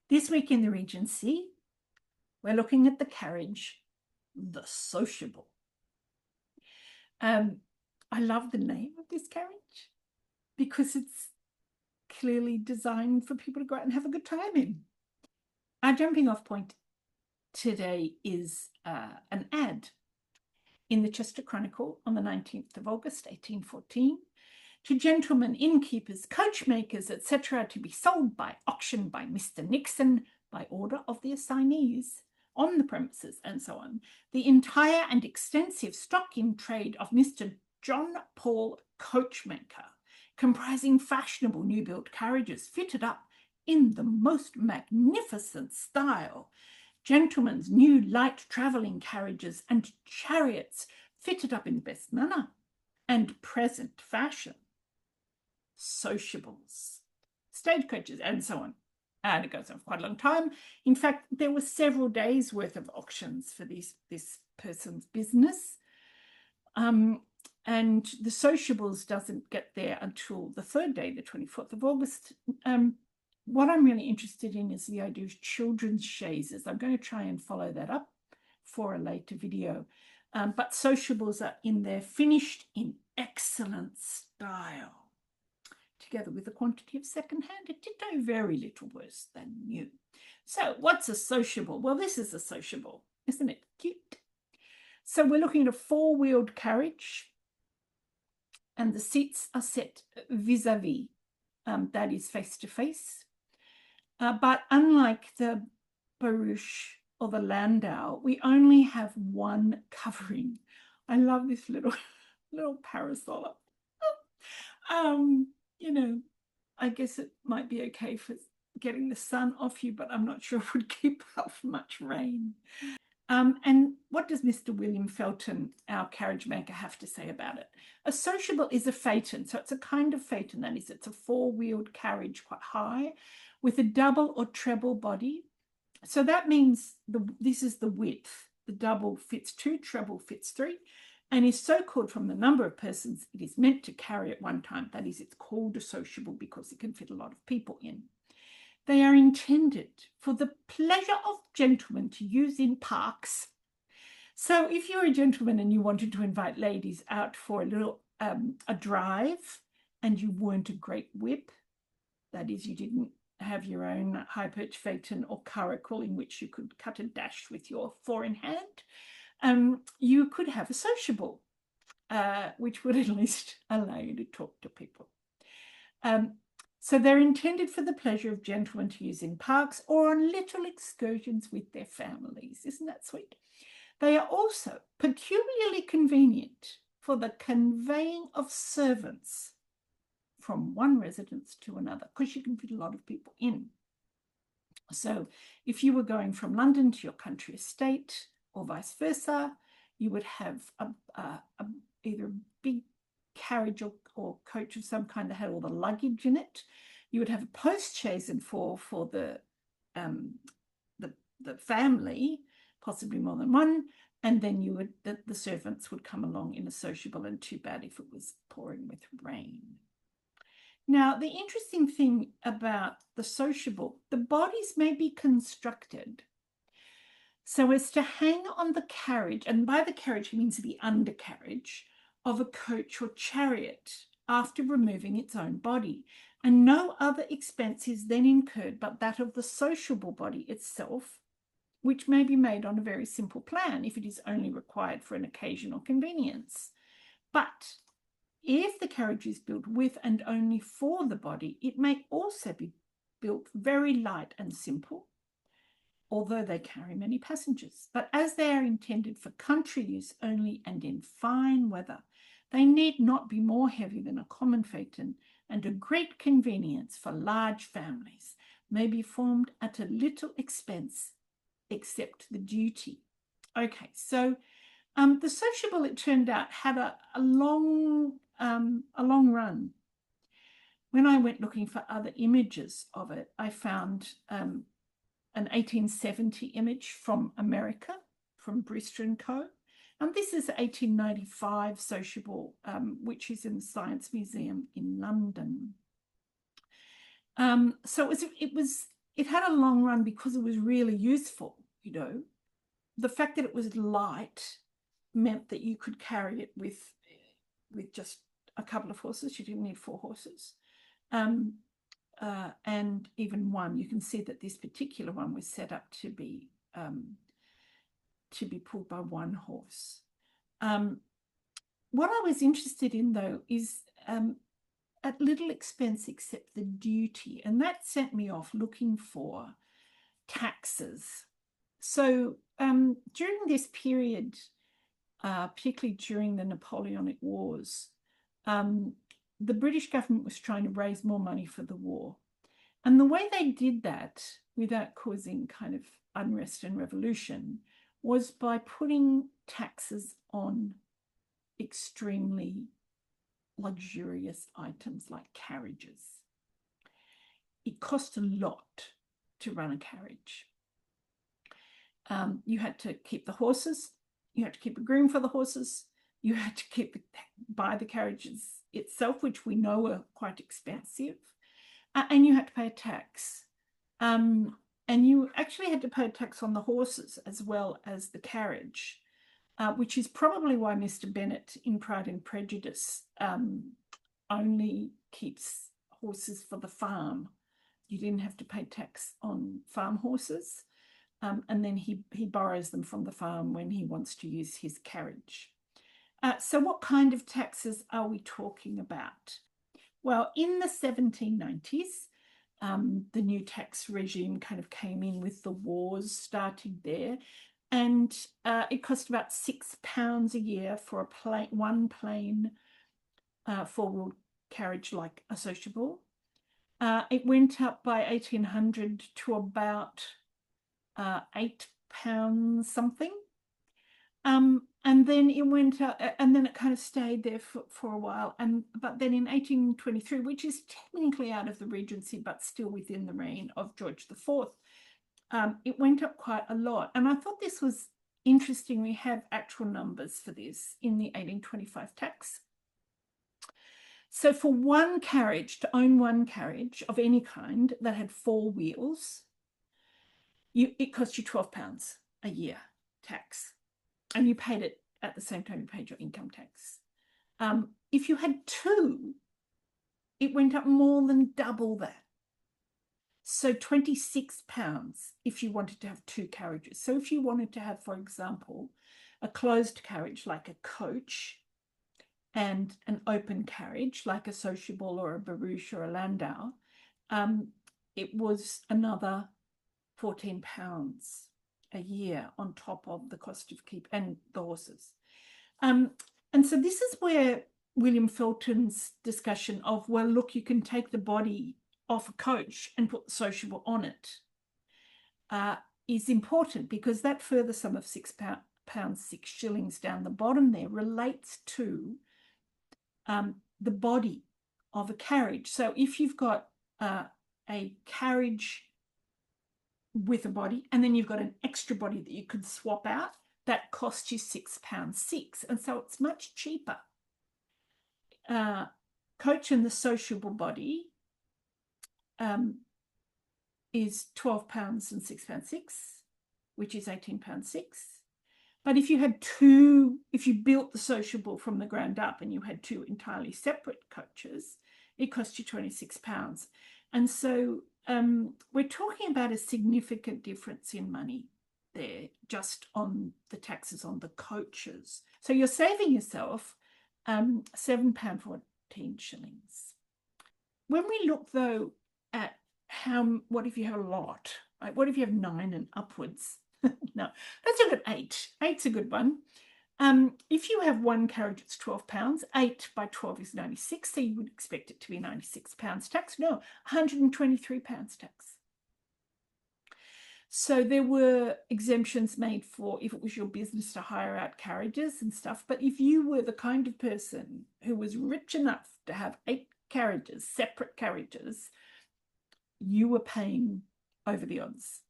This week in the Regency, we're looking at the carriage, the Sociable. I love the name of this carriage because it's clearly designed for people to go out and have a good time in. Our jumping off point today is an ad in the Chester Chronicle on the 19th of August, 1814, to gentlemen, innkeepers, coachmakers, etc., to be sold by auction by Mr. Nixon by order of the assignees on the premises, and so on. The entire and extensive stock in trade of Mr. John Paul Coachmaker, comprising fashionable new-built carriages fitted up in the most magnificent style, gentlemen's new light travelling carriages and chariots fitted up in the best manner and present fashion, sociables, stagecoaches, and so on. And it goes on for quite a long time. In fact, there were several days worth of auctions for this person's business. And the sociables doesn't get there until the third day, the 24th of August. What I'm really interested in is the idea of children's chaises. I'm going to try and follow that up for a later video. But sociables are in there, finished in excellent style, together with a quantity of second-hand. It did no very little worse than new. So what's a sociable? Well, this is a sociable. Isn't it cute? So we're looking at a four-wheeled carriage, and the seats are set vis-a-vis, that is face-to-face. But unlike the barouche or the landau, we only have one covering. I love this little parasol. You know, I guess it might be okay for getting the sun off you, but I'm not sure it would keep off much rain. And what does Mr. William Felton, our carriage maker, have to say about it? A sociable is a phaeton. So it's a kind of phaeton, that is, it's a four-wheeled carriage, quite high, with a double or treble body. So that means this is the width. The double fits 2, treble fits 3, and is so called from the number of persons it is meant to carry at one time. That is, it's called a sociable because it can fit a lot of people in. They are intended for the pleasure of gentlemen to use in parks. So if you're a gentleman and you wanted to invite ladies out for a little a drive, and you weren't a great whip, that is, you didn't have your own high-perch phaeton or curricle in which you could cut a dash with your four-in-hand, you could have a sociable, which would at least allow you to talk to people. So they're intended for the pleasure of gentlemen to use in parks or on little excursions with their families. Isn't that sweet? They are also peculiarly convenient for the conveying of servants from one residence to another, because you can fit a lot of people in. So if you were going from London to your country estate or vice versa, you would have either a big carriage or coach of some kind that had all the luggage in it. You would have a post-chaise and four for the family, possibly more than one, and then you would the servants would come along in a sociable, and too bad if it was pouring with rain. Now, the interesting thing about the sociable, the bodies may be constructed so as to hang on the carriage, and by the carriage he means the undercarriage of a coach or chariot after removing its own body, and no other expense is then incurred but that of the sociable body itself, which may be made on a very simple plan if it is only required for an occasional convenience. But if the carriage is built with and only for the body, it may also be built very light and simple, although they carry many passengers. But as they are intended for country use only and in fine weather, they need not be more heavy than a common phaeton, and a great convenience for large families may be formed at a little expense, except the duty. Okay, so the sociable, it turned out, had a long run. When I went looking for other images of it, I found an 1870 image from America, from Brewster & Co. And this is 1895 sociable, which is in the Science Museum in London. So it was it had a long run because it was really useful, you know. The fact that it was light meant that you could carry it with just a couple of horses. You didn't need 4 horses. And even one. You can see that this particular one was set up to be pulled by 1 horse. What I was interested in, though, is at little expense except the duty, and that sent me off looking for taxes. So during this period, particularly during the Napoleonic Wars, the British government was trying to raise more money for the war. And the way they did that without causing kind of unrest and revolution was by putting taxes on extremely luxurious items like carriages. It cost a lot to run a carriage. You had to keep the horses, you had to keep a groom for the horses, you had to buy the carriages itself, which we know are quite expensive, and you had to pay a tax. And you actually had to pay a tax on the horses as well as the carriage, which is probably why Mr. Bennet in Pride and Prejudice only keeps horses for the farm. You didn't have to pay tax on farm horses. And then he borrows them from the farm when he wants to use his carriage. So what kind of taxes are we talking about? Well, in the 1790s, the new tax regime kind of came in with the wars starting there. And it cost about £6 a year for one plain 4-wheel carriage like a Sociable. It went up by 1800 to about £8 something. And then it went up, and then it kind of stayed there for a while. But then in 1823, which is technically out of the Regency, but still within the reign of George IV, it went up quite a lot. And I thought this was interesting. We have actual numbers for this in the 1825 tax. So for one carriage, to own one carriage of any kind that had 4 wheels, it cost you £12 a year tax. And you paid it at the same time you paid your income tax. If you had 2, it went up more than double that. So £26 if you wanted to have 2 carriages. So if you wanted to have, for example, a closed carriage like a coach and an open carriage like a Sociable or a barouche or a landau, it was another £14 a year on top of the cost of keep and the horses. And so this is where William Felton's discussion of, well, look, you can take the body off a coach and put the Sociable on it is important, because that further sum of £6 6 down the bottom there relates to the body of a carriage. So if you've got a carriage with a body, and then you've got an extra body that you could swap out, that costs you £6 6, and so it's much cheaper. Coach and the Sociable body is £12 and £6 6, which is £18 6. But if you had 2, if you built the Sociable from the ground up and you had 2 entirely separate coaches, it cost you £26. And so we're talking about a significant difference in money there, just on the taxes on the coaches. So you're saving yourself £7.14. When we look, though, at what if you have a lot? Right? What if you have 9 and upwards? No, let's look at 8. 8's a good one. If you have one carriage, it's £12. 8 by 12 is 96, so you would expect it to be £96 tax. No, £123 tax. So there were exemptions made for if it was your business to hire out carriages and stuff. But if you were the kind of person who was rich enough to have 8 carriages, separate carriages, you were paying over the odds.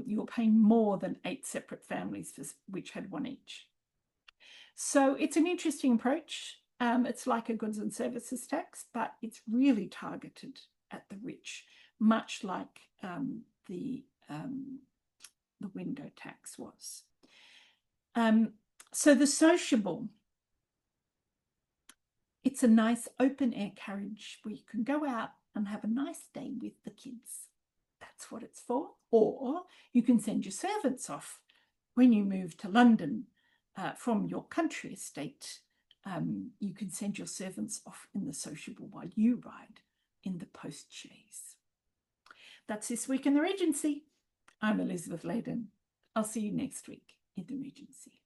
You were paying more than 8 separate families which had 1 each. So it's an interesting approach. It's like a goods and services tax, but it's really targeted at the rich. much like the window tax was. So the sociable, it's a nice open air carriage where you can go out and have a nice day with the kids. That's what it's for. Or you can send your servants off when you move to London from your country estate. You can send your servants off in the sociable while you ride in the post chaise. That's this week in the Regency. I'm Elizabeth Layden. I'll see you next week in the Regency.